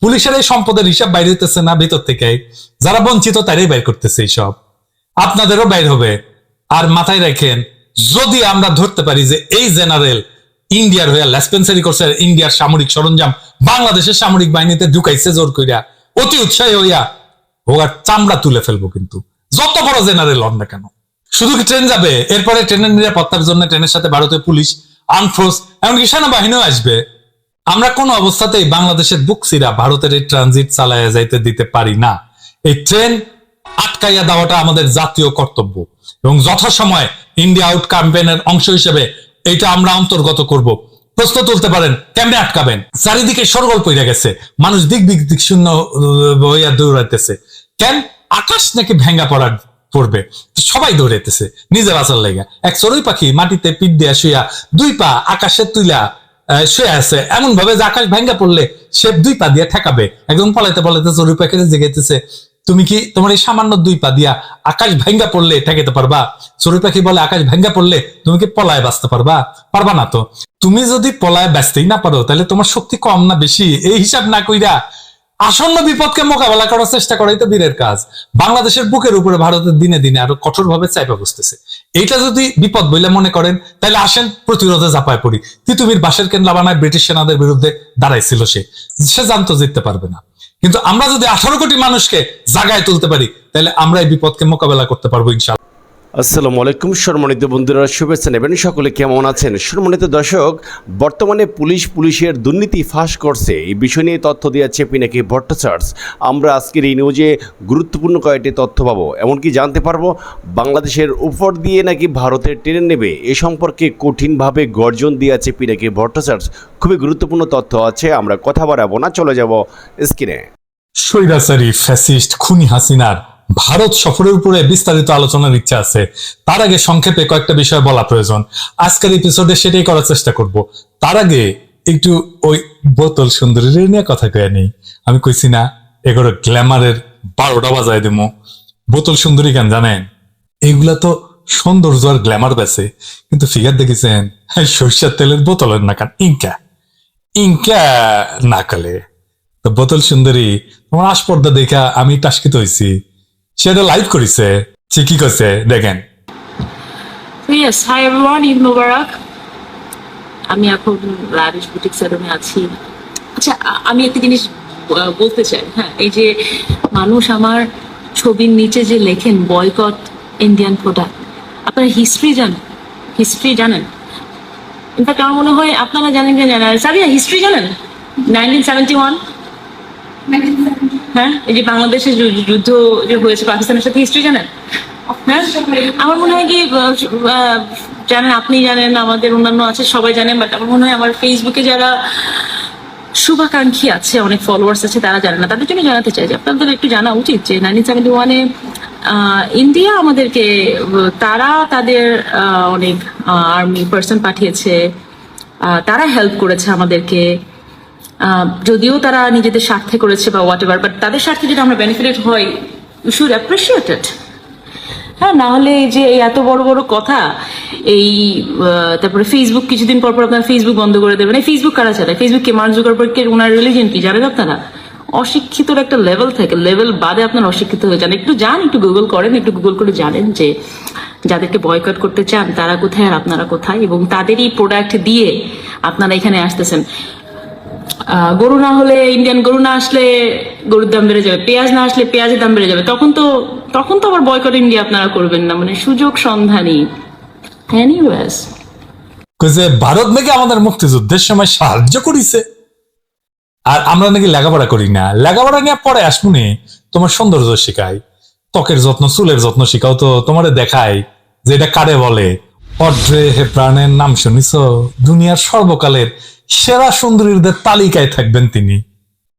পুলিশের এই সম্পদের হিসাব বাইরে হইতেছে না ভিতর থেকে, যারা বঞ্চিত তারাই বাইর করতেছে এইসব, আপনাদেরও বাইর হবে। আর মাথায় রাখেন, যদি আমরা ধরতে পারি যে এই জেনারেল ইন্ডিয়ার হইয়া লেসপেন্সারি করছে, ইন্ডিয়ার সামরিক সরঞ্জাম বাংলাদেশের সামরিক বাহিনীতে ঢুকাইছে জোর কইরা, অতি উৎসাহী হইয়া ওর চামড়া তুলে ফেলবো। কিন্তু যত বড় জেনারেল হন না কেন, শুধু কি ট্রেন যাবে, এরপরে ট্রেনের নিরাপত্তার জন্য ট্রেনের সাথে ভারতের পুলিশ, আর্ম ফোর্স, এমনকি সেনাবাহিনীও আসবে। আমরা কোন অবস্থাতেই বাংলাদেশের বুক চিরা ভারতের এই ট্রানজিট চালাইয়া যাইতে দিতে পারি না। এই ট্রেন আটকাইয়া দেওয়াটা আমাদের জাতীয় কর্তব্য, এবং যথাসময়ে ইন্ডিয়া আউট ক্যাম্পেইনের অংশ হিসেবে এটা আমরা অন্তর্গত করব। প্রশ্ন তুলতে পারেন, কেমনে আটকাবেন? চারিদিকে সরগোল পইরা গেছে, মানুষ দিক দিক শূন্য হইয়া দৌড়াইতেছে। কেন? আকাশ নাকি ভেঙ্গা পড়বে, সবাই দৌড়াইতেছে নিজে বাঁচার লেগে। এক চড়ুই পাখি মাটিতে পিঠ দিয়া শুয়া দুই পা আকাশে তুইলা শুয়ে আছে, এমন ভাবে যে আকাশ ভেঙ্গা পড়লে সে দুই পা দিয়ে ঠেকাবে। একদম পলাইতে পলাইতে চড়ুই পাখির জেগেতেছে, তুমি কি তোমার এই সামান্য দুই পা দিয়া আকাশ ভেঙ্গা পড়লে ঠেকাতে পারবা? চড়ুই পাখি বলে, আকাশ ভেঙ্গা পড়লে তুমি কি পলায় বাঁচতে পারবা? পারবা না তো। তুমি যদি পলায় বাঁচতেই না পারো, তাহলে তোমার শক্তি কম না বেশি, এই হিসাব না কইরা আসন্ন বিপদকে মোকাবেলা করার চেষ্টা করাই তো বীরের কাজ। বাংলাদেশের বুকের উপরে ভারতের দিনে দিনে আরো কঠোর ভাবে চাইপা বসতেছে। এইটা যদি বিপদ বলে মনে করেন, তাহলে আসেন প্রতিরোধে ঝাঁপায় পড়ি। তিতুমির বাঁশের কেন্দ্র বানায় ব্রিটিশ সেনাদের বিরুদ্ধে দাঁড়াইছিল, সে জানতো জিততে পারবে না। কিন্তু আমরা যদি 18 কোটি মানুষকে জাগায় তুলতে পারি, তাহলে আমরা এই বিপদকে মোকাবেলা করতে পারবো ইনশাআল্লাহ। আসসালামু আলাইকুম সম্মানিত বন্ধুরা, শুভেচ্ছা নেবেন। সকলে কেমন আছেন? সম্মানিত দর্শক, বর্তমানে পুলিশের দুর্নীতি ফাঁস করছে, এই বিষয় নিয়ে তথ্য দিয়েছে পিনাকি ভট্টাচার্য। আমরা আজকের এই নিউজে গুরুত্বপূর্ণ কয়েকটি তথ্য পাবো, এমনকি জানতে পারবো বাংলাদেশের উপর দিয়ে নাকি ভারতের ট্রেনে নেবে, এ সম্পর্কে কঠিনভাবে গর্জন দিয়েছে পিনাকি ভট্টাচার্য। খুবই গুরুত্বপূর্ণ তথ্য আছে, আমরা কথা বাড়াবো না, চলে যাব স্ক্রিনে। স্বৈরাচারী ফ্যাসিস্ট খুনি হাসিনার ভারত সফরের উপরে বিস্তারিত আলোচনার ইচ্ছা আছে। তার আগে সংক্ষেপে কয়েকটা বিষয় বলা প্রয়োজন। আজকের এপিসোডে সেটাই করার চেষ্টা করব। তার আগে একটু ওই বোতল সুন্দরীর নিয়ে কথা কয়ে নেই। আমি কইছি না এগুলো গ্ল্যামারের 12টা বাজায় দেবো। বোতল সুন্দরী কেন জানেন? এইগুলা তো সৌন্দর্য আর গ্ল্যামার বেছে, কিন্তু ফিগার দেখেছেন সরিষার তেলের বোতলের নাকান ইনকা ইনকা নাকালে। তো বোতল সুন্দরী তোমার আসপর্দা দেখা আমি টাস্কিত হয়েছি। সেটা লাইভ করেছে, সে কি করছে দেখেন। Yes, hi everyone, Eid Mubarak. আমি এখন রারিশ বুটিক সেলুনে আছি। আচ্ছা, আমি একটা জিনিস বলতে চাই। হ্যাঁ, এই যে মানুষ আমার ছবির নিচে যে লেখেন বয়কট ইন্ডিয়ান প্রোডাক্ট, আপনারা হিস্ট্রি জানেন? ইনফ্যাক্ট আমার মনে হয় আপনারা জানেন কি জানেন, সাবিয়া হিস্ট্রি জানেন? 1971, হ্যাঁ, এই যে বাংলাদেশের যুদ্ধ যে হয়েছে পাকিস্তানের সাথে, হিস্ট্রি জানেন? হ্যাঁ, আমার মনে হয় কি জানেন, আপনি জানেন, আমাদের অন্যান্য আছে সবাই জানেন, বাট আমার মনে হয় আমার ফেসবুকে যারা শুভাকাঙ্ক্ষী আছে, অনেক ফলোয়ার্স আছে, তারা জানে না। তাদের জন্য জানাতে চাই যে আপনাদের একটু জানা উচিত যে 1971-এ ইন্ডিয়া আমাদেরকে, তারা তাদের অনেক আর্মি পার্সন পাঠিয়েছে, তারা হেল্প করেছে আমাদেরকে। যদিও তারা নিজেদের স্বার্থে করেছে বা হোয়াট এভার, বাট তাদের স্বার্থে যদি আমরা বেনিফিটেড হই, ইউ শুড অ্যাপ্রিসিয়েট ইট। হ্যাঁ, না হলে এই যে এত বড় বড় কথা, এই তারপরে ফেসবুক কিছুদিন পর আপনার ফেসবুক বন্ধ করে দেবেন। এই ফেসবুক কারা চালায়? ফেসবুককে মার্ক জুকারবার্গের ওনার রিলিজিয়ন কি জানেন আপনারা? অশিক্ষিতর একটা লেভেল থাকে, লেভেল বাদে আপনার অশিক্ষিত হয়ে যান। একটু গুগল করেন, একটু গুগল করে জানেন যে যাদেরকে বয়কট করতে চান তারা কোথায় আর আপনারা কোথায়, এবং তাদেরই প্রোডাক্ট দিয়ে আপনারা এখানে আসতেছেন। গরু না হলে, ইন্ডিয়ান গরু না আসলে গরুর দাম বেড়ে যাবে, পেঁয়াজ না আসলে পেঁয়াজের দাম বেড়ে যাবে, তখন তো আবার বয়কট ইন্ডিয়া আপনারা করবেন না। মানে সুযোগ সন্ধানী। এনিওয়েজ, ভারত নাকি আমাদের মুক্তিযুদ্ধের সময় সাহায্য করেছে, আর আমরা নাকি লেখাপড়া করি না। লেখাপড়া নিয়ে পরে আসবুনি, তোমার সৌন্দর্য শিখাই, ত্বকের যত্ন, চুলের যত্ন শিখাও তো, তোমারে দেখাই যে এটা কারে বলে। অড্রে হেপরানের নাম শুনিছ? দুনিয়ার সর্বকালের সেরা সুন্দরীদের তালিকায় থাকবেন তিনি।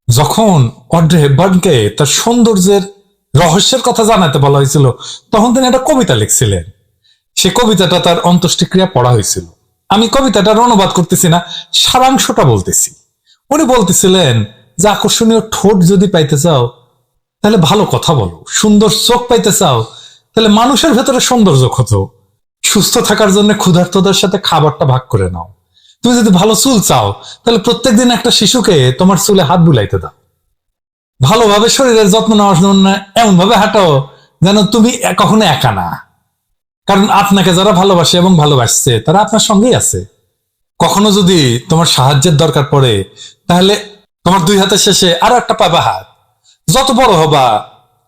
যখন অড্রে হেপবার্নকে তার সৌন্দর্যের রহস্যের কথা জানাতে বলা হয়েছিল, তখন তিনি একটা কবিতা লিখছিলেন। সে কবিতাটা তার অন্ত্যেষ্টিক্রিয়া পড়া হয়েছিল। আমি কবিতাটার অনুবাদ করতেছি না, সারাংশটা বলতেছি। উনি বলতেছিলেন যে আকর্ষণীয় ঠোঁট যদি পাইতে চাও তাহলে ভালো কথা বলো, সুন্দর চোখ পাইতে চাও তাহলে মানুষের ভেতরে সৌন্দর্য খোঁজো, সুস্থ থাকার জন্য ক্ষুধার্তদের সাথে খাবারটা ভাগ করে নাও, তুমি যদি ভালো চুল চাও তাহলে প্রত্যেকদিন একটা শিশুকে তোমার চুলে হাত বুলাইতে দাও, ভালোভাবে শরীরের যত্ন নেওয়ার জন্য এমন ভাবে হাঁটো যেন তুমি কখনো একা না, কারণ আপনাকে যারা ভালোবাসে এবং ভালোবাসছে তারা আপনার সঙ্গেই আছে। কখনো যদি তোমার সাহায্যের দরকার পড়ে তাহলে তোমার দুই হাতের শেষে আরো একটা পাবা হাত। যত বড় হবা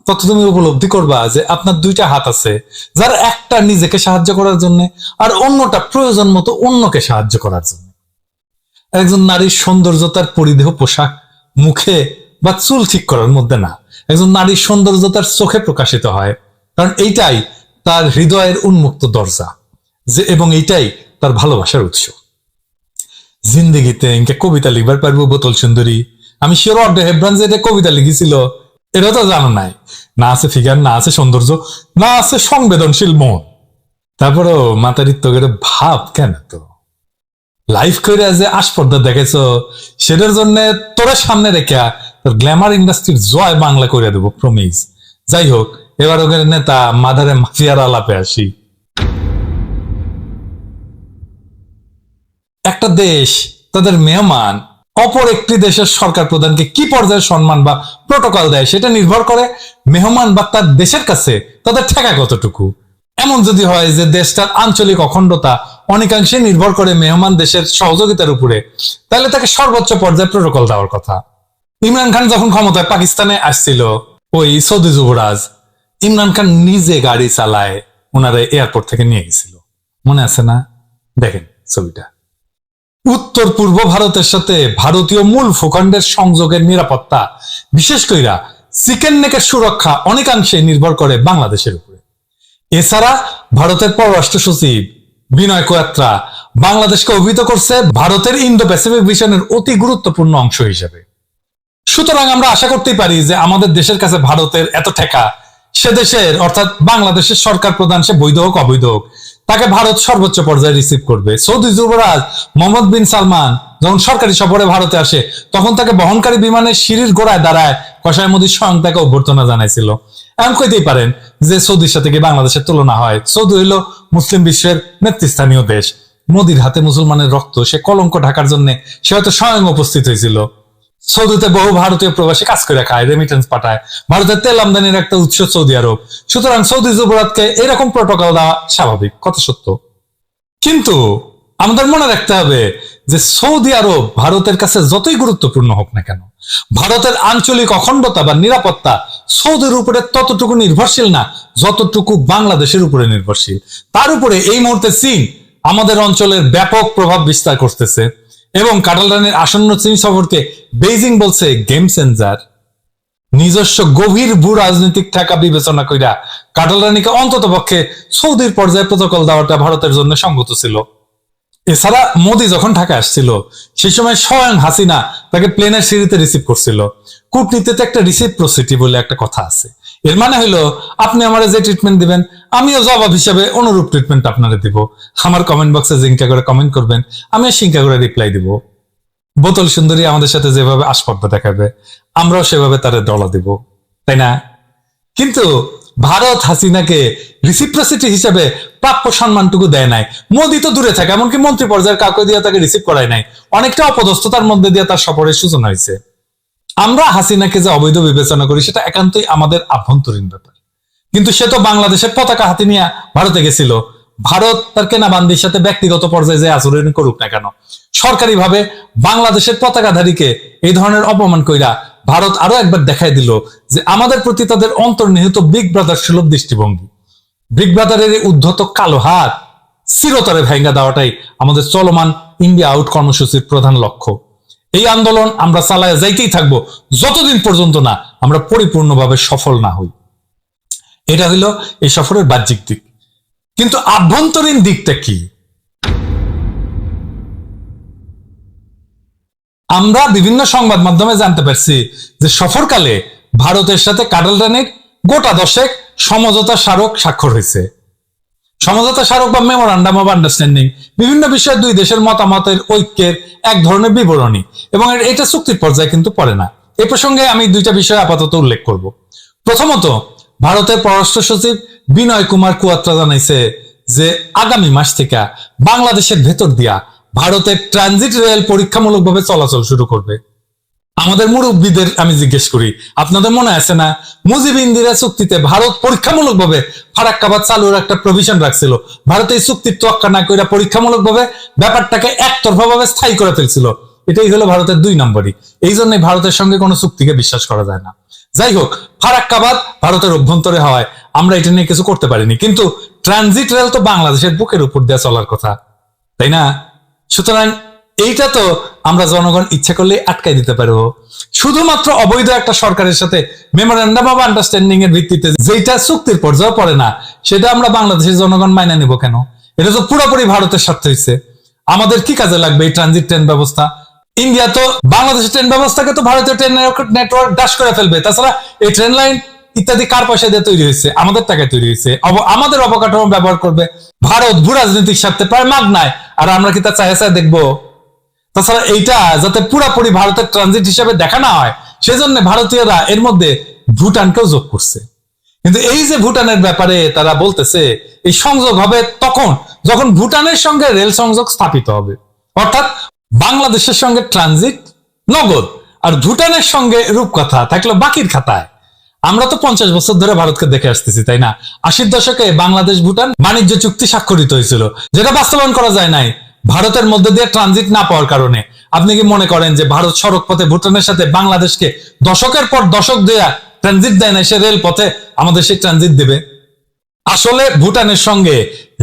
তত তুমি উপলব্ধি করবা যে আপনার দুইটা হাত আছে, যার একটা নিজেকে সাহায্য করার জন্য আর অন্যটা প্রয়োজন মতো অন্যকে সাহায্য করার জন্য। একজন নারীর সৌন্দর্যতার পরিধেয় পোশাক, মুখে বা চুল ঠিক করার মধ্যে না, একজন নারীর সৌন্দর্যতার চোখে প্রকাশিত হয়, কারণ এইটাই তার হৃদয়ের উন্মুক্ত দরজা, যে এবং এইটাই তার ভালোবাসার উৎস। জিন্দেগিতে ইনকে কবিতা লিখবার পারবো বোতল সুন্দরী, আমি শিওর অর্ডে হেব্রান যে এটা কবিতা লিখেছিল এটা তো জানো নাই। না আছে ফিগার, না আছে সৌন্দর্য, না আছে সংবেদনশীল মন, তারপরও মাতারিত্ব করে ভাব কেন তো লাইফ করে যে আসপর্দা দেখেছো সেটার জন্য তোরা সামনে রেখা তোর গ্ল্যামার ইন্ডাস্ট্রির জয় বাংলা করে দেবো প্রমিস। যাই হোক, এবার ওখানে নেতা মাদারে মাফিয়ার আলাপে আসি। একটা দেশ তাদের মেহমান অপর একটি দেশের সরকার প্রধানকে কি পর্যায়ে সম্মান বা প্রোটোকল দেয় সেটা নির্ভর করে মেহমান বা তার দেশের কাছে তাদের ঠেকা কতটুকু। এমন যদি হয় যে দেশটার আঞ্চলিক অখণ্ডতা অনেকাংশে নির্ভর করে মেহমান দেশের সহযোগিতার উপরে, তাহলে তাকে সর্বোচ্চ পর্যায়ে প্রোটোকল দেওয়ার কথা। ইমরান খান যখন ক্ষমতায় পাকিস্তানে আসছিল, ওই সৌদি যুবরাজ ইমরান খান নিজে গাড়ি চালায় ওনারা এয়ারপোর্ট থেকে নিয়ে গেছিল, মনে আছে না? দেখেন ছবিটা। উত্তর পূর্ব ভারতের সাথে ভারতীয় মূল ভূখণ্ডের সংযোগের নিরাপত্তা, বিশেষ কইরা চিকেন নেকের সুরক্ষা অনেকাংশে নির্ভর করে বাংলাদেশের উপরে। এছাড়া ভারতের পররাষ্ট্র সচিব বিনয় কোয়াত্রা বাংলাদেশকে অভিহিত করছে ভারতের ইন্দো প্যাসিফিক ভিশনের অতি গুরুত্বপূর্ণ অংশ হিসেবে। সুতরাং আমরা আশা করতেই পারি যে আমাদের দেশের কাছে ভারতের এত ঠেকা, সে দেশের অর্থাৎ বাংলাদেশের সরকার প্রধান, সে বৈধ হোক অবৈধ হোক, তাকে ভারত সর্বোচ্চ পর্যায়ে রিসিভ করবে। সৌদি যুবরাজ মোহাম্মদ বিন সালমান যখন সরকারি সফরে ভারতে আসে তখন তাকে বহনকারী বিমানের সিঁড়ির গোড়ায় দাঁড়ায় কসাই মোদী স্বয়ং তাকে অভ্যর্থনা জানাইছিল। এমন কইতেই পারেন যে সৌদির সাথে কি বাংলাদেশের তুলনা হয়? সৌদি হইল মুসলিম বিশ্বের নেতৃস্থানীয় দেশ। মোদির হাতে মুসলমানের রক্ত, সে কলঙ্ক ঢাকার জন্য সে হয়তো স্বয়ং উপস্থিত হয়েছিল। সৌদিতে বহু ভারতীয় প্রবাসী কাজ করে খায়, রেমিটেন্স পাঠায়, ভারতের তেল আমদানির একটা উৎস সৌদি আরব। সুতরাং সৌদি যুবরাজকে এরকম প্রোটোকল দেওয়া স্বাভাবিক, কথা সত্য। কিন্তু আমাদের মনে রাখতে হবে যে সৌদি আরব ভারতের কাছে যতই গুরুত্বপূর্ণ হোক না কেন, ভারতের আঞ্চলিক অখণ্ডতা বা নিরাপত্তা সৌদির উপরে ততটুকু নির্ভরশীল না যতটুকু বাংলাদেশের উপরে নির্ভরশীল। তার উপরে এই মুহূর্তে চীন আমাদের অঞ্চলের ব্যাপক প্রভাব বিস্তার করতেছে এবং কাটাল রানীর আসন্ন চীন সফরকে বেইজিং বলছে গেম চেঞ্জার। নিজস্ব গভীর ভূ রাজনৈতিক ঠেকা বিবেচনা কইরা কাটাল রানীকে অন্তত পক্ষে সৌদির পর্যায়ে প্রোটোকল দেওয়াটা ভারতের জন্য সঙ্গত ছিল। এছাড়া মোদি যখন ঢাকা আসছিল সেই সময় স্বয়ং হাসিনা তাকে প্লেনের সিঁড়িতে রিসিভ করছিল। কূটনীতিতে একটা রিসিপ্রোসিটি বলে একটা কথা আছে। এর মানে হলো আপনি আমার যে ট্রিটমেন্ট দিবেন আমিও জবাব হিসাবে অনুরূপ ট্রিটমেন্ট আপনারা দিব। আমার কমেন্ট বক্সে জিঙ্কা করে কমেন্ট করবেন, আমিও সিঙ্কা করে রিপ্লাই দিব। বোতল সুন্দরী আমাদের সাথে যেভাবে আসপর্দা দেখাবে আমরাও সেভাবে তারে দলা দিব, তাই না? কিন্তু ভারত হাসিনাকে রিসিপ্রোসিটি হিসেবে প্রাপ্য সম্মানটুকু দেয় নাই। মোদি তো দূরে থাকে, এমনকি মন্ত্রী পর্যায়ের কাউকে দিয়ে তাকে রিসিভ করায় নাই। অনেকটা অপদস্থতার মধ্যে দিয়ে তার সফরের সূচনা হয়েছে। আমরা হাসিনাকে যে অবৈধ বিবেচনা করি সেটা একান্তই আমাদের আভ্যন্তরীণ ব্যাপার, কিন্তু সে তো বাংলাদেশের পতাকা হাতে নিয়ে ভারতে গেছিল। ভারত তার কেনাবান্দির সাথে ব্যক্তিগত পর্যায়ে যে আচরণ করুক না কেন, সরকারিভাবে বাংলাদেশের পতাকাধারীকে এই ধরনের অপমান কইরা ভারত আরো একবার দেখাই দিল যে আমাদের প্রতি তাদের অন্তর্নিহিত বিগ ব্রাদার সুলভ দৃষ্টিভঙ্গি। বিগ ব্রাদারের এই উদ্ধত কালো হাত চিরতরে ভেঙ্গা দেওয়াটাই আমাদের চলমান ইন্ডিয়া আউট কর্মসূচির প্রধান লক্ষ্য। এই আন্দোলন আমরা চালায় যাইতেই থাকবো যতদিন পর্যন্ত না আমরা পরিপূর্ণভাবে সফল না হই। এটা হলো এই সফরের বাহ্যিক দিক, কিন্তু আভ্যন্তরীণ দিকটা কি? আমরা বিভিন্ন সংবাদ মাধ্যমে জানতে পারছি যে সফরকালে ভারতের সাথে কাটাল রানীর গোটা 10 সমঝোতা স্মারক স্বাক্ষর হয়েছে। সমঝোতা স্মারক বা মেমোরান্ডাম অফ আন্ডারস্ট্যান্ডিং বিভিন্ন বিষয়ে দুই দেশের মতামতের ঐক্যের এক ধরনের বিবরণী, এবং এটা চুক্তির পর্যায়ে কিন্তু পড়ে না। এ প্রসঙ্গে আমি দুইটা বিষয় আপাতত উল্লেখ করব। প্রথমত, ভারতের পররাষ্ট্র সচিব বিনয় কুমার কোয়াত্রা জানাইছে যে আগামী মাস থেকে বাংলাদেশের ভেতর দিয়া ভারতের ট্রানজিট রেল পরীক্ষামূলকভাবে চলাচল শুরু করবে। আমাদের মুরব্বীদের আমি জিজ্ঞেস করি, আপনাদের মনে আছে না মুজিব ইন্দিরা চুক্তিতে ভারত পরীক্ষামূলকভাবে ফারাক্কাবাদ চালুর একটা প্রভিশন রাখছিল। ভারত এই চুক্তির তোয়াক্কা না করে পরীক্ষামূলকভাবে ব্যাপারটাকে একতরফাভাবে স্থায়ী করে ফেলছিল। এটাই হলো ভারতের 2 নম্বরই। এই জন্য ভারতের সঙ্গে কোনো চুক্তিকে বিশ্বাস করা যায় না। যাই হোক, ফারাক্কাবাদ ভারতের অভ্যন্তরে হওয়ায় আমরা এটা নিয়ে কিছু করতে পারিনি, কিন্তু ট্রানজিট রেল তো বাংলাদেশের বুকের উপর দিয়ে চলার কথা, তাই না? সুতরাং এইটা তো আমরা জনগণ ইচ্ছা করলে আটকাই দিতে পারবো। শুধুমাত্র অবৈধ একটা সরকারের সাথে মেমোরেন্ডাম অফ আন্ডারস্ট্যান্ডিং এর ভিত্তিতে যেটা চুক্তির পর্যায়ে পড়ে না, সেটা আমরা বাংলাদেশের জনগণ মাইনা নিব কেন? এটা তো পুরোপুরি ভারতের স্বার্থ হয়েছে। আমাদের কি কাজে লাগবে এই ট্রানজিট ট্রেন ব্যবস্থা? ইন্ডিয়া তো বাংলাদেশের ট্রেন ব্যবস্থাকে তো ভারতীয় ট্রেন নেটওয়ার্ক ডাশ করে ফেলবে। তাছাড়া এই ট্রেন লাইন ইত্যাদি কার পয়সা দিয়ে তৈরি হয়েছে? আমাদের টাকায় তৈরি হয়েছে। আমাদের অবকাঠামো ব্যবহার করবে ভারত ভূ রাজনৈতিক স্বার্থে প্রায় মাগনায়, আর আমরা কি তা চায় দেখবো? তাছাড়া এইটা যাতে পুরাপুরি ভারতের ট্রানজিট হিসেবে দেখা না হয়, সেজন্য ভারতীয়রা এর মধ্যে ভুটানকেও যোগ করছে। কিন্তু এই যে ভুটানের ব্যাপারে তারা বলতেছে এই সংযোগ হবে তখন যখন ভুটানের সঙ্গে রেল সংযোগ স্থাপিত হবে, অর্থাৎ বাংলাদেশের সঙ্গে ট্রানজিট নগদ আর ভুটানের সঙ্গে রূপকথা থাকলো বাকির খাতায়। আমরা তো 50 বছর ধরে ভারতকে দেখে আসতেছি, তাই না? 80-র দশকে বাংলাদেশ ভুটান বাণিজ্য চুক্তি স্বাক্ষরিত হয়েছিল, যেটা বাস্তবায়ন করা যায় নাই ভারতের মধ্যে দিয়ে ট্রানজিট না পাওয়ার কারণে। আপনি কি মনে করেন যে ভারত সড়ক পথে ভুটানের সাথে বাংলাদেশকে দশকের পর দশক দেয়া ট্রানজিট দেয় না, সে রেল পথে আমাদের সেই ট্রানজিট দেবে? আসলে ভুটানের সঙ্গে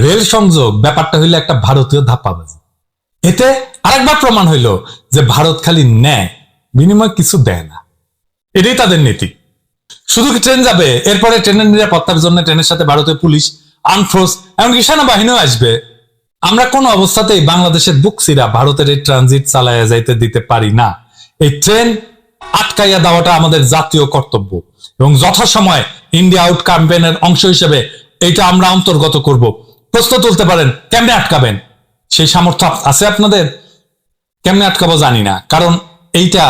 রেল সংযোগ ব্যাপারটা হইলো একটা ভারতীয় ধাপ্পাবাজি। এতে আরেকবার প্রমাণ হইল যে ভারত খালি নেয়, বিনিময় কিছু দেয় না। এটাই তাদের নীতি। শুধু কি ট্রেন যাবে, এরপরে ট্রেনের নিরাপত্তার জন্য ট্রেনের সাথে ভারতীয় পুলিশ, আর্মফোর্স, এমনকি সেনাবাহিনীও আসবে। আমরা কোন অবস্থাতেই বাংলাদেশের বুক চিরা ভারতের এই ট্রানজিট চালাইয়া যাইতে দিতে পারি না। এই ট্রেন আটকাইয়া দেওয়াটা আমাদের জাতীয় কর্তব্য এবং যথাসময়ে ইন্ডিয়া আউট ক্যাম্পেইনের অংশ হিসেবে এটা আমরা অন্তর্গত করব। প্রশ্ন তুলতে পারেন, কেমনে আটকাবেন? সেই সামর্থ্য আছে আপনাদের? কেমনে আটকাবো জানি না, কারণ এইটা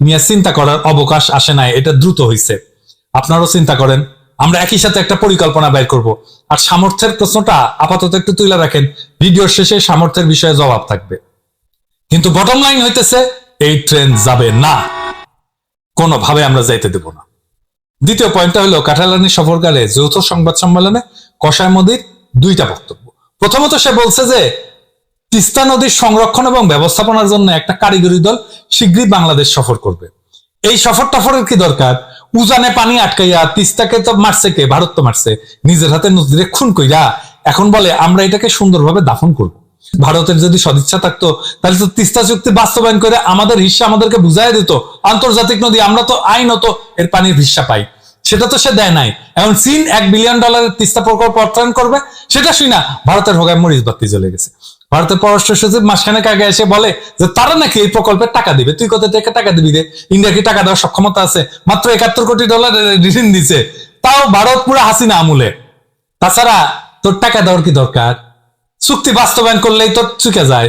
নিয়ে চিন্তা করার অবকাশ আসে নাই, এটা দ্রুত হয়েছে। আপনারাও চিন্তা করেন, আমরা একই সাথে একটা পরিকল্পনা বের করব। আর সামর্থ্যের প্রশ্নটা আপাতত একটু তুলে রাখেন, ভিডিওর শেষে সামর্থ্যের বিষয়ে জবাব থাকবে। কিন্তু বটম লাইন হইতেছে এই ট্রেন যাবে না, কোনোভাবে আমরা যাইতে দেব না। দ্বিতীয় পয়েন্টটা হলো কাটালানি সফরকালে যৌথ সংবাদ সম্মেলনে কসাই মোদির 2টা বক্তব্য। প্রথমত সে বলছে যে তিস্তা নদীর সংরক্ষণ এবং ব্যবস্থাপনার জন্য একটা কারিগরি দল শীঘ্রই বাংলাদেশ সফর করবে। এই সফর টফরের কি দরকার? উজানে পানি আটকাইয়া তিস্তাকে তো মারছে কে? ভারত তো মারছে, নিজের হাতে নদীরে খুন কইরা এখন বলে আমরা এটাকে সুন্দরভাবে দাফন করব। ভারতের যদি সদিচ্ছা থাকতো তাহলে তো তিস্তা চুক্তি বাস্তবায়ন করে আমাদের হিস্সা আমাদেরকে বুঝাই দিত। আন্তর্জাতিক নদী, আমরা তো আইনত এর পানির হিস্সা পাই, সেটা তো সে দেয় নাই। এখন চীন $1 বিলিয়ন তিস্তা প্রকল্প অর্থায়ন করবে, সেটা শুই না ভারতের হোগায় মরিচ বাতি চলে গেছে। ভারতের পররাষ্ট্র সচিব মাসখানেক আগে এসে বলে যে তারা নাকি এই প্রকল্পের টাকা দিবে। তুই কোথা থেকে টাকা দিবি রে? ইন্ডিয়া কি টাকা দেওয়ার সক্ষমতা আছে? মাত্র $71 কোটি ঋণ দিছে, তাও ভারত পুরো হাসিনা আমলে। তাছাড়া তোর টাকা দেওয়ার কি দরকার? চুক্তি বাস্তবায়ন করলেই তোর চুকে যায়।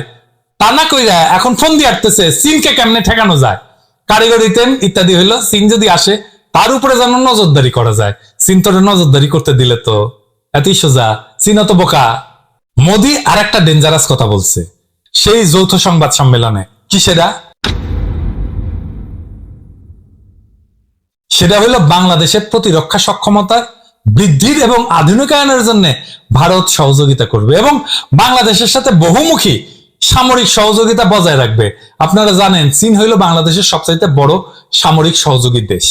তা না কইরা এখন ফোন দিয়ে আটতেছে চীনকে কেমনে ঠেকানো যায়। কারিগরি তেল ইত্যাদি হইলো, চীন যদি আসে তার উপরে যেন নজরদারি করা যায়। চীন তোর নজরদারি করতে দিলে তো এতই সোজা? চীন তো বোকা। মোদি আর একটা ডেঞ্জারাস কথা বলছে সেই যৌথ সংবাদ সম্মেলনে। কি সেটা? সেটা হলো বাংলাদেশের প্রতিরক্ষা সক্ষমতা বৃদ্ধির এবং আধুনিকায়নের জন্য ভারত সহযোগিতা করবে এবং বাংলাদেশের সাথে বহুমুখী সামরিক সহযোগিতা বজায় রাখবে। আপনারা জানেন চীন হইল বাংলাদেশের সবচাইতে বড় সামরিক সহযোগী দেশ।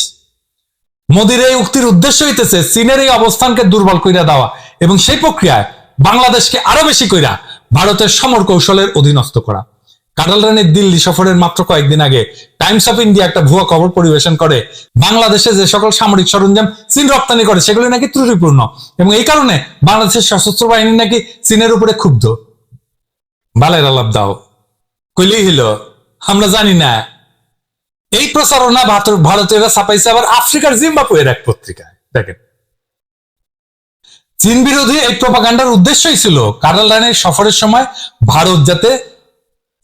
মোদির এই উক্তির উদ্দেশ্য হইতেছে চীনের এই অবস্থানকে দুর্বল কইরা দেওয়া এবং সেই প্রক্রিয়ায় বাংলাদেশকে আরো বেশি কইরা ভারতের সমর কৌশলের অধীনস্থ করা। কাটাল রানীর দিল্লি সফরের মাত্র কয়েকদিন আগে টাইমস অফ ইন্ডিয়া একটা ভুয়া খবর পরিবেশন করে বাংলাদেশে যে সকল সামরিক সরঞ্জাম চীন রপ্তানি করে সেগুলি নাকি ত্রুটিপূর্ণ এবং এই কারণে বাংলাদেশের সশস্ত্র বাহিনী নাকি চীনের উপরে ক্ষুব্ধ। বালের আলাপ দাও, কইলেই হইল আমরা জানি না। এই প্রচারণা ভারতীয়রা ছাপাইছে আবার আফ্রিকার জিম্বাবুয়ের এক পত্রিকায়। দেখেন, চীন বিরোধী এই প্রপাগান্ডার উদ্দেশ্যই ছিল কাটাল রানীর সফরের সময় ভারত যাতে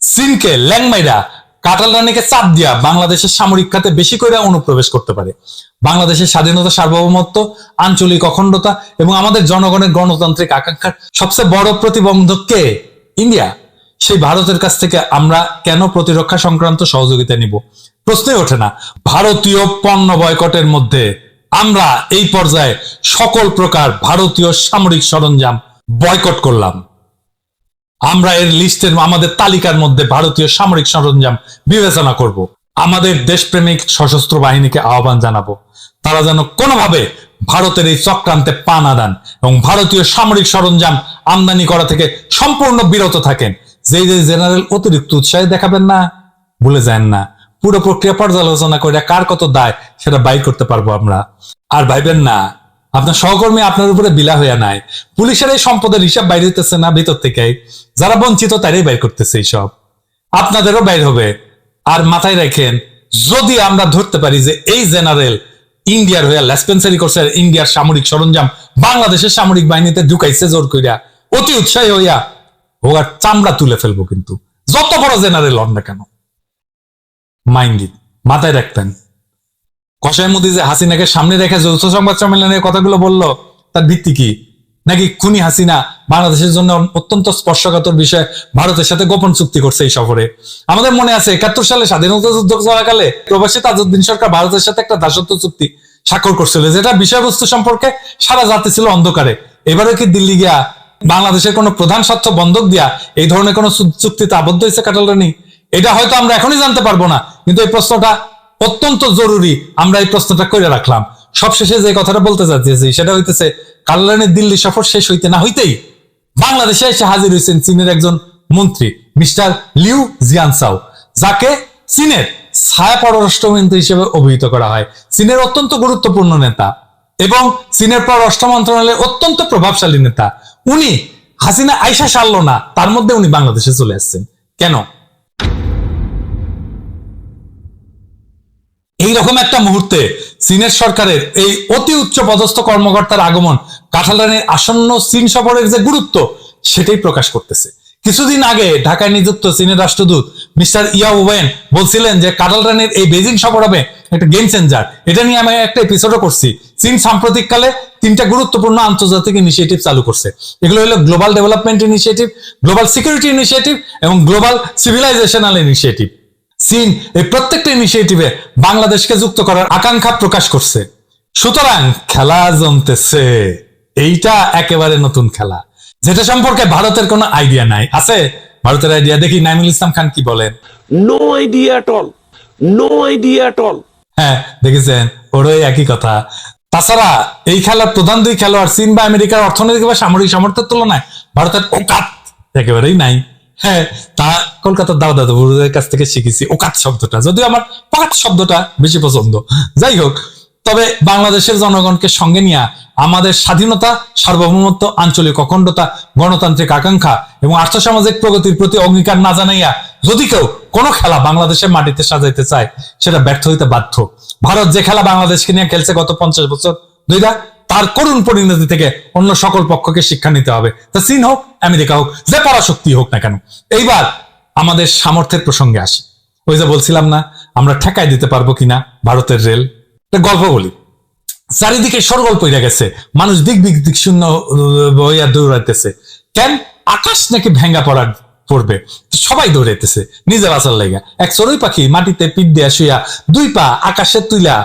চীনকে ল্যাংমাইরা কাটাল রানীকে চাপ দিয়া বাংলাদেশের সামরিক খাতে বেশি করে অনুপ্রবেশ করতে পারে। বাংলাদেশের স্বাধীনতা, সার্বভৌমত্ব, আঞ্চলিক অখণ্ডতা এবং আমাদের জনগণের গণতান্ত্রিক আকাঙ্ক্ষার সবচেয়ে বড় প্রতিবন্ধক কে? ইন্ডিয়া। সেই ভারতের কাছ থেকে আমরা কেন প্রতিরক্ষা সংক্রান্ত সহযোগিতা নিব? প্রশ্নই ওঠে না। ভারতীয় পণ্য বয়কটের মধ্যে আমরা এই পর্যায়ে সকল প্রকার ভারতীয় সামরিক সরঞ্জাম বয়কট করলাম। আমরা এর লিস্টের আমাদের তালিকার মধ্যে ভারতীয় সামরিক সরঞ্জাম বিবেচনা করব। আমাদের দেশপ্রেমিক সশস্ত্র বাহিনীকে আহ্বান জানাবো, তারা যেন কোনোভাবে ভারতের এই চক্রান্তে পা না দেন এবং ভারতীয় সামরিক সরঞ্জাম আমদানি করা থেকে সম্পূর্ণ বিরত থাকেন। যে জেনারেল অতিরিক্ত উৎসাহ দেখাবেন না, ভুলে যান না, পুরো প্রক্রিয়া পর্যালোচনা করে কার কত দায় সেটা বাইর করতে পারবো আমরা। আর ভাইবেন না আপনার সহকর্মী আপনার উপরে বিলা হইয়া নাই। পুলিশের এই সম্পদের হিসাব বাইর হইতেছে না ভিতর থেকে, যারা বঞ্চিত তারাই বাইর করতেছে এইসব, আপনাদেরও বাইর হবে। আর মাথায় রাখেন, যদি আমরা ধরতে পারি যে এই জেনারেল ইন্ডিয়ার হইয়া লেসপেন্সারি করছে, ইন্ডিয়ার সামরিক সরঞ্জাম বাংলাদেশের সামরিক বাহিনীতে ঢুকাইছে জোর কইরা, অতি উৎসাহী হইয়া ওর চামড়া তুলে ফেলবো। কিন্তু যত বড় জেনারেল হন না কেন, মাইন্ড ইট, মাথায় রাখতেন। কসাই মোদি যে হাসিনাকে সামনে রেখে যৌথ সংবাদ সম্মেলনের কথাগুলো বললো, তার ভিত্তি কি? নাকি খুনি হাসিনা বাংলাদেশের জন্য অত্যন্ত স্পর্শকাতর বিষয় ভারতের সাথে গোপন চুক্তি করছে এই সফরে? আমাদের মনে আছে 71 সালে স্বাধীনতা যুদ্ধ চলাকালে প্রবাসী তাজউদ্দিন সরকার ভারতের সাথে একটা দাসত্ব চুক্তি স্বাক্ষর করছিল, যেটা বিষয়বস্তু সম্পর্কে সারা জাতি ছিল অন্ধকারে। এবারে কি দিল্লি গিয়া বাংলাদেশের কোন প্রধান স্বার্থ বন্ধক দিয়া এই ধরনের কোন চুক্তিতে আবদ্ধ হয়েছে কাটাল রানী? এটা হয়তো আমরা এখনই জানতে পারবো না, কিন্তু এই প্রশ্নটা অত্যন্ত জরুরি, আমরা এই প্রশ্নটা করে রাখলাম। সবশেষে যে কথাটা বলতে চাচ্ছি সেটা হইতেছে, কাটালের দিল্লি সফর শেষ হইতে না হইতেই বাংলাদেশে এসে হাজির হয়েছেন চীনের একজন মন্ত্রী মিস্টার লিউ জিয়ানসাও, যাকে চীনের ছায়া পররাষ্ট্রমন্ত্রী হিসেবে অভিহিত করা হয়। চীনের অত্যন্ত গুরুত্বপূর্ণ নেতা এবং চীনের পররাষ্ট্র মন্ত্রণালয়ের অত্যন্ত প্রভাবশালী নেতা। উনি হাসিনা আইসা সারলো না, তার মধ্যে উনি বাংলাদেশে চলে আসছেন কেন? এইরকম একটা মুহূর্তে চীনের সরকারের এই অতি উচ্চ পদস্থ কর্মকর্তার আগমন কাঁঠাল রানীর আসন্ন চীন সফরের যে গুরুত্ব সেটাই প্রকাশ করতেছে। কিছুদিন আগে ঢাকায় নিযুক্ত চীনের রাষ্ট্রদূত মিস্টার ইয়াও ওয়েন বলছিলেন যে কাঁঠাল রানীর এই বেজিং সফর হবে একটা গেম চেঞ্জার। এটা নিয়ে আমি একটা এপিসোডও করছি। চীন সাম্প্রতিককালে 3টা গুরুত্বপূর্ণ আন্তর্জাতিক ইনিশিয়েটিভ চালু করছে। এগুলো হলো global development initiative, global security initiative এবং গ্লোবাল সিভিলাইজেশনাল ইনিশিয়েটিভ। চীন এই প্রত্যেকটা ইনিশিয়েটিভে বাংলাদেশকে যুক্ত করার আকাঙ্ক্ষা প্রকাশ করছে। সুতরাং খেলা জমতেছে। এইটা একেবারে নতুন খেলা, যেটা সম্পর্কে ভারতের কোনো আইডিয়া নাই। আছে ভারতের আইডিয়া? দেখি নাইমুল ইসলাম খান কি বলেন। No idea at all, no idea at all. হ্যাঁ, দেখেছেন, ওরও একই কথা। তাছাড়া এই খেলার প্রধান দুই খেলোয়াড় চীন বা আমেরিকার অর্থনৈতিক বা সামরিক সামর্থ্যের তুলনায় ভারতের ওকাত একেবারেই নাই। হ্যাঁ, তা কলকাতার দাদা বুড়োদের কাছ থেকে শিখেছি ওকাত শব্দটা, যদিও আমার পাত শব্দটা বেশি পছন্দ। যাই হোক, তবে বাংলাদেশের জনগণকে সঙ্গে নিয়ে আমাদের স্বাধীনতা, সার্বভৌমত্ব, আঞ্চলিক অখণ্ডতা, গণতান্ত্রিক আকাঙ্ক্ষা এবং আর্থসামাজিক প্রগতির প্রতি অঙ্গীকার না জানাইয়া যদি কেউ কোনো খেলা বাংলাদেশের মাটিতে সাজাইতে চায়, সেটা ব্যর্থ হইতে বাধ্য। ভারত যে খেলা বাংলাদেশকে নিয়ে খেলছে গত 50 বছর ধরে, তার করুণ পরিণতি থেকে অন্য সকল পক্ষকে শিক্ষা নিতে হবে। তা চীন হোক, আমেরিকা হোক, যে পরাশক্তি হোক না কেন। এইবার আমাদের সামর্থ্যের প্রসঙ্গে আসি। ওই যে বলছিলাম না, আমরা ঠেকাই দিতে পারবো কিনা ভারতের রেল। একটা গল্প বলি। চারিদিকে সরগোল পইরা গেছে, মানুষ দিক শূন্য হইয়া দৌড়াইতেছে। কেন? আকাশ নাকি ভেঙ্গা পড়বে, সবাই দৌড়াইতেছে নিজে বাঁচার লাইগা। এক চড়ুই পাখি মাটিতে পিঠ দিয়া শুয়া 2 পা আকাশে তুইলা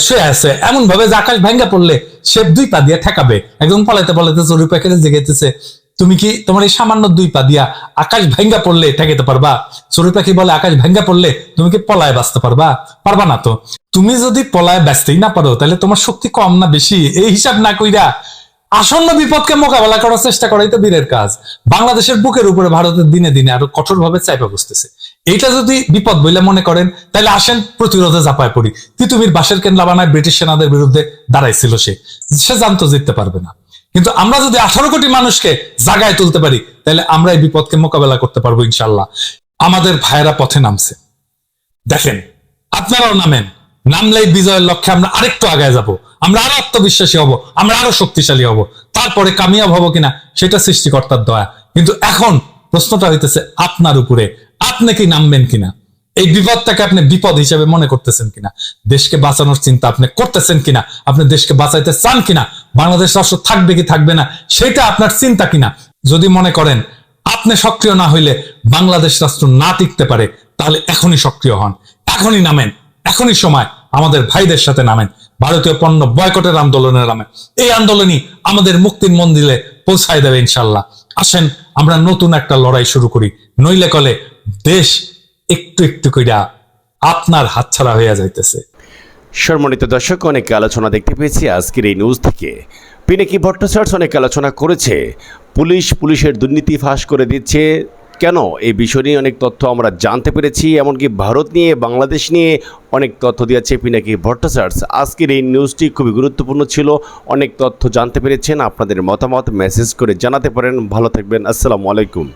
শুয়ে আছে, এমন ভাবে যে আকাশ ভেঙ্গা পড়লে সে 2 পা দিয়ে ঠেকাবে। একদম পলাইতে পলাইতে চড়ুই পাখিটা জেগেতেছে, তুমি কি তোমার এই সামান্য 2 পা দিয়া আকাশ ভেঙ্গা পড়লে ঠেকাইতে পারবা? চড়ুই পাখি বলে, আকাশ ভেঙ্গা পড়লে তুমি কি পলায় বাঁচতে পারবা? পারবা না তো। তুমি যদি পলায় বাঁচতেই না পারো, তাহলে তোমার শক্তি কম না বেশি, এই হিসাব না কইরা আসন্ন বিপদকে মোকাবেলা করার চেষ্টা করাই তো বীরের কাজ। বাংলাদেশের বুকের উপরে ভারতের দিনে দিনে আরো কঠোরভাবে চাইপা বসতেছে। এইটা যদি বিপদ বলে মনে করেন, তাহলে আসেন প্রতিরোধে ঝাঁপায় পড়ি। তিতুমির বাঁশের কেন্দ্রা বানায় ব্রিটিশ সেনাদের বিরুদ্ধে দাঁড়াইছিল, সে জানতো জিততে পারবে না। কিন্তু আমরা যদি 18 কোটি মানুষকে জাগায় তুলতে পারি, তাহলে আমরা এই বিপদকে মোকাবেলা করতে পারবো ইনশাল্লাহ। আমাদের ভাইয়েরা পথে নামছে, দেখেন, আপনারাও নামেন। নামলেই বিজয়ের লক্ষ্যে আমরা আরেকটু আগায় যাব, আমরা আরো আত্মবিশ্বাসী হব, আমরা আরো শক্তিশালী হব। তারপরে কামিয়াব হব কিনা সেটা সৃষ্টিকর্তার দয়া। কিন্তু এখন প্রশ্নটা হইতেছে আপনার উপরে, আপনি কি নামবেন কিনা? এই বিপদটাকে আপনি বিপদ হিসেবে মনে করতেছেন কিনা? দেশকে বাঁচানোর চিন্তা আপনি করতেছেন কিনা? আপনি দেশকে বাঁচাইতে চান কিনা? বাংলাদেশ রাষ্ট্র থাকবে কি থাকবে না সেটা আপনার চিন্তা কিনা? যদি মনে করেন আপনি সক্রিয় না হইলে বাংলাদেশ রাষ্ট্র না টিকতে পারে, তাহলে এখনই সক্রিয় হন। এখনই নামেন, এখনই সময় আমাদের ভাইদের সাথে নামেন, ভারতীয় পণ্য বয়কটের আন্দোলনে নামেন। এই আন্দোলনই আমাদের মুক্তির মন্দিরে পৌঁছায় দেবে ইনশাল্লাহ। আসেন আমরা নতুন একটা লড়াই শুরু করি, নইলে কলে দেশ একটু একটু কইরা আপনার হাতছাড়া হইয়া যাইতেছে। সম্মানিত দর্শক, অনেক আলোচনা দেখতে পেয়েছি আজকের এই নিউজ থেকে। পিনাকি ভট্টাচার্য অনেক আলোচনা করেছে, পুলিশের দুর্নীতি ফাঁস করে দিচ্ছে কেন, এই বিষয় নিয়ে অনেক তথ্য আমরা জানতে পেরেছি। এমনকি ভারত নিয়ে, বাংলাদেশ নিয়ে অনেক তথ্য দিয়েছে পিনাকি ভট্টাচার্য। আজকের এই নিউজটি খুবই গুরুত্বপূর্ণ ছিল, অনেক তথ্য জানতে পেরেছেন। আপনাদের মতামত মেসেজ করে জানাতে পারেন। ভালো থাকবেন, আসসালামু আলাইকুম।